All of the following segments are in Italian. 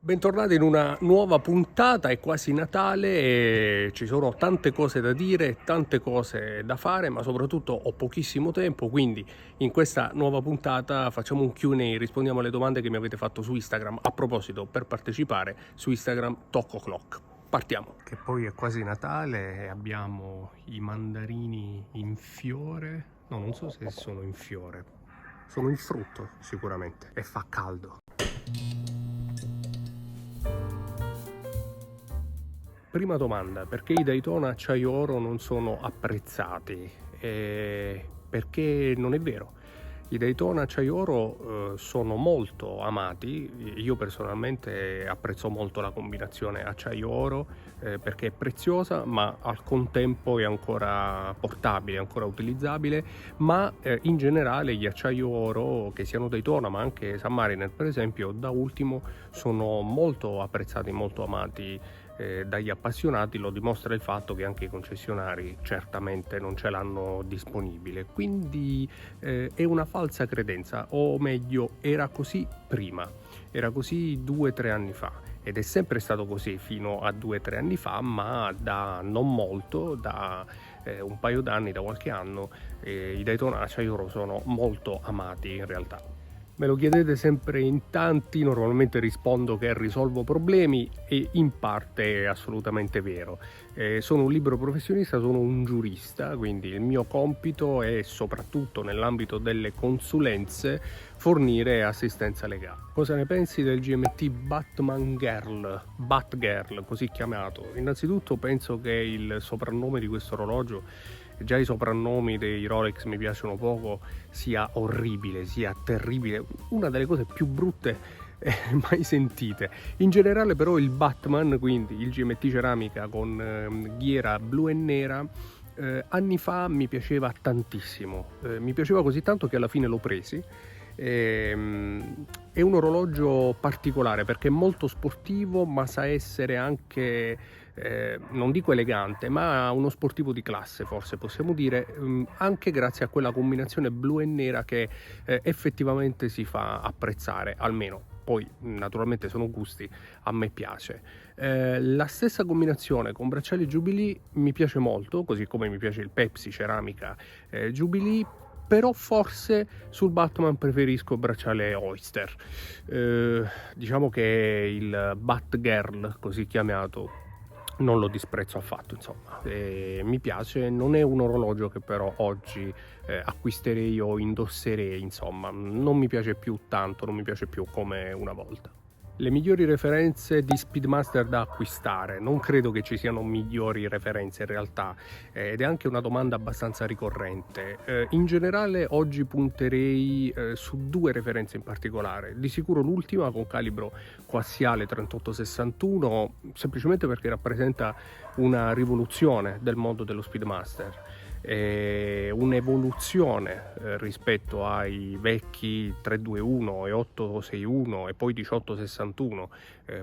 Bentornati in una nuova puntata, è quasi Natale e ci sono tante cose da dire, tante cose da fare, ma soprattutto ho pochissimo tempo, quindi in questa nuova puntata facciamo un Q&A, rispondiamo alle domande che mi avete fatto su Instagram. A proposito, per partecipare su Instagram Talk O'Clock. Partiamo. Che poi è quasi Natale e abbiamo i mandarini in fiore, no, non so se sono in fiore, sono in frutto sicuramente e fa caldo. Prima domanda, perché i Daytona Acciaio Oro non sono apprezzati? Perché non è vero. I Daytona Acciaio Oro sono molto amati, io personalmente apprezzo molto la combinazione acciaio oro perché è preziosa ma al contempo è ancora portabile, ancora utilizzabile, ma in generale gli acciaio oro, che siano Daytona ma anche Submariner per esempio, da ultimo sono molto apprezzati, molto amati dagli appassionati. Lo dimostra il fatto che anche i concessionari certamente non ce l'hanno disponibile, quindi è una falsa credenza, o meglio era così prima, era così 2-3 anni fa ed è sempre stato così fino a 2-3 anni fa, ma da non molto, da un paio d'anni, da qualche anno, i Daytona Acciaio Oro sono molto amati in realtà. Me lo chiedete sempre in tanti, normalmente rispondo che risolvo problemi e in parte è assolutamente vero. Sono un libero professionista, sono un giurista, quindi il mio compito è soprattutto nell'ambito delle consulenze fornire assistenza legale. Cosa ne pensi del GMT Batgirl, così chiamato? Innanzitutto penso che il soprannome di questo orologio, già i soprannomi dei Rolex mi piacciono poco, sia orribile, sia terribile, una delle cose più brutte mai sentite. In generale però il Batman, quindi il GMT ceramica con ghiera blu e nera, anni fa mi piaceva tantissimo, mi piaceva così tanto che alla fine l'ho presi. È un orologio particolare perché è molto sportivo, ma sa essere anche non dico elegante, ma uno sportivo di classe, forse possiamo dire, anche grazie a quella combinazione blu e nera che effettivamente si fa apprezzare, almeno. Poi naturalmente sono gusti, a me piace. La stessa combinazione con bracciali Jubilee mi piace molto, così come mi piace il Pepsi ceramica Jubilee, però forse sul Batman preferisco bracciale Oyster. Diciamo che il Batgirl, così chiamato, non lo disprezzo affatto, insomma, mi piace. Non è un orologio che però oggi acquisterei o indosserei, insomma, non mi piace più tanto, non mi piace più come una volta. Le migliori referenze di Speedmaster da acquistare? Non credo che ci siano migliori referenze in realtà, ed è anche una domanda abbastanza ricorrente. In generale oggi punterei su due referenze in particolare, di sicuro l'ultima con calibro coassiale 3861, semplicemente perché rappresenta una rivoluzione del mondo dello Speedmaster. Un'evoluzione rispetto ai vecchi 321 e 861 e poi 1861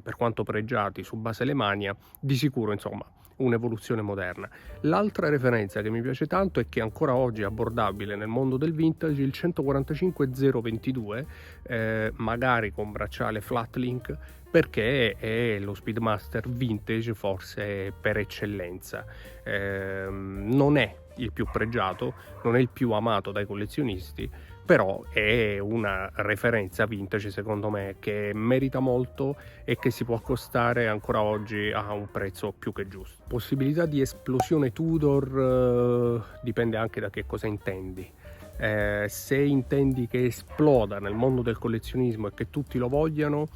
per quanto pregiati su base Alemania, di sicuro insomma un'evoluzione moderna. L'altra referenza che mi piace tanto e che ancora oggi è abbordabile nel mondo del vintage, il 145-022, magari con bracciale Flatlink, perché è lo Speedmaster vintage forse per eccellenza. Non è il più pregiato, non è il più amato dai collezionisti, però è una referenza vintage secondo me che merita molto e che si può accostare ancora oggi a un prezzo più che giusto. Possibilità di esplosione Tudor dipende anche da che cosa intendi. Se intendi che esploda nel mondo del collezionismo e che tutti lo vogliano,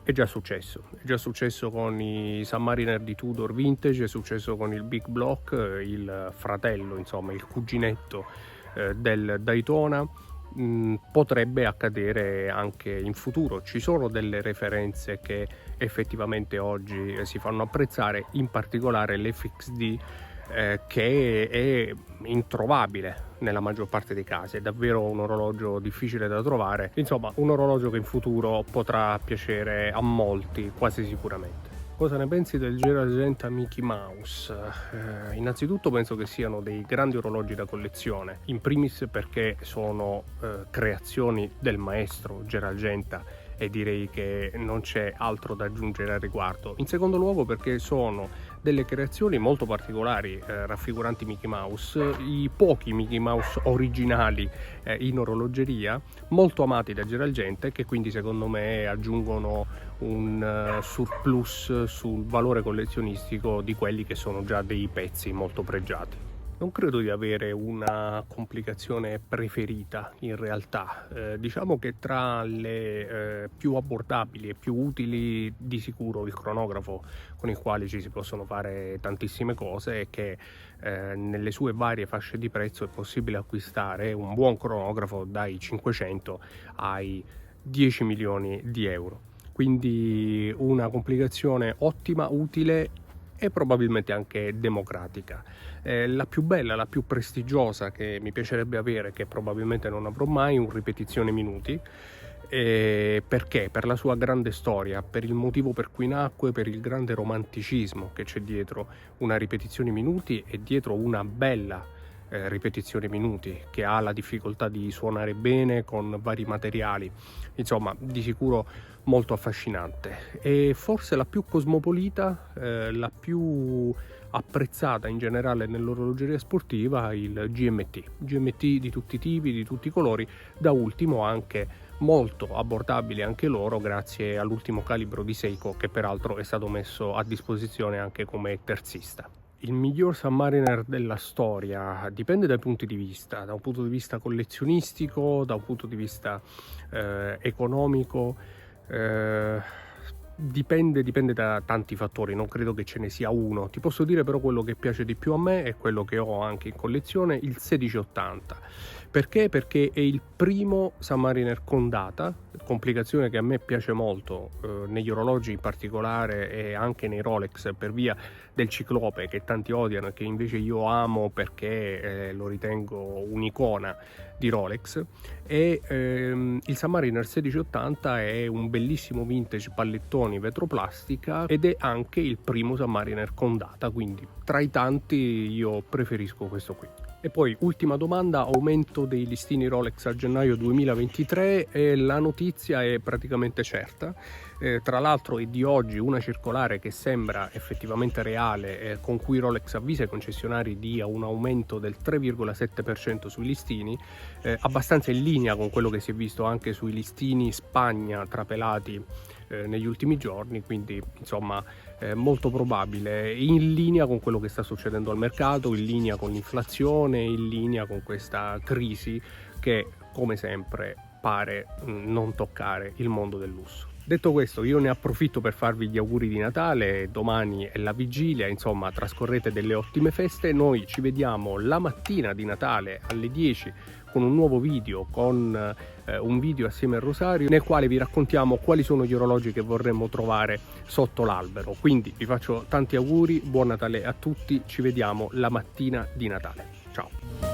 è già successo con i Submariner di Tudor Vintage, è successo con il Big Block, il fratello, insomma il cuginetto del Daytona. Potrebbe accadere anche in futuro. Ci sono delle referenze che effettivamente oggi si fanno apprezzare, in particolare l'FXD, che è introvabile nella maggior parte dei casi, è davvero un orologio difficile da trovare, insomma un orologio che in futuro potrà piacere a molti, quasi sicuramente. Cosa ne pensi del Gerald Mickey Mouse? Innanzitutto penso che siano dei grandi orologi da collezione, in primis perché sono creazioni del maestro Gerald Genta e direi che non c'è altro da aggiungere al riguardo. In secondo luogo perché sono delle creazioni molto particolari, raffiguranti Mickey Mouse, i pochi Mickey Mouse originali in orologeria, molto amati da Gerald Gente, che quindi secondo me aggiungono un surplus sul valore collezionistico di quelli che sono già dei pezzi molto pregiati. Non credo di avere una complicazione preferita in realtà, diciamo che tra le più abbordabili e più utili di sicuro il cronografo, con il quale ci si possono fare tantissime cose, e che nelle sue varie fasce di prezzo è possibile acquistare un buon cronografo dai 500 ai 10 milioni di euro. Quindi una complicazione ottima, utile e probabilmente anche democratica. La più bella, la più prestigiosa che mi piacerebbe avere, che probabilmente non avrò mai, un ripetizione minuti. Perché? Per la sua grande storia, per il motivo per cui nacque, per il grande romanticismo che c'è dietro una ripetizione minuti e dietro una bella ripetizione minuti che ha la difficoltà di suonare bene con vari materiali, insomma di sicuro molto affascinante. E forse la più cosmopolita, la più apprezzata in generale nell'orologeria sportiva, il GMT di tutti i tipi, di tutti i colori, da ultimo anche molto abbordabili anche loro grazie all'ultimo calibro di Seiko, che peraltro è stato messo a disposizione anche come terzista. Il miglior Submariner della storia dipende dai punti di vista, da un punto di vista collezionistico, da un punto di vista economico, dipende da tanti fattori, non credo che ce ne sia uno. Ti posso dire però quello che piace di più a me e quello che ho anche in collezione, il 1680. Perché? Perché è il primo Submariner con data, complicazione che a me piace molto negli orologi in particolare e anche nei Rolex, per via del ciclope che tanti odiano e che invece io amo perché lo ritengo un'icona di Rolex. E il Submariner 1680 è un bellissimo vintage pallettoni vetroplastica ed è anche il primo Submariner con data, quindi tra i tanti io preferisco questo qui. E poi ultima domanda: aumento dei listini Rolex a gennaio 2023, e la notizia è praticamente certa. Tra l'altro è di oggi una circolare che sembra effettivamente reale, con cui Rolex avvisa i concessionari di un aumento del 3,7% sui listini, abbastanza in linea con quello che si è visto anche sui listini Spagna trapelati negli ultimi giorni, quindi insomma molto probabile, in linea con quello che sta succedendo al mercato, in linea con l'inflazione, in linea con questa crisi che come sempre pare non toccare il mondo del lusso. Detto questo, io ne approfitto per farvi gli auguri di Natale. Domani è la vigilia, insomma trascorrete delle ottime feste. Noi ci vediamo la mattina di Natale alle 10 con un nuovo video, con un video assieme al rosario, nel quale vi raccontiamo quali sono gli orologi che vorremmo trovare sotto l'albero. Quindi vi faccio tanti auguri, buon Natale a tutti, ci vediamo la mattina di Natale. Ciao!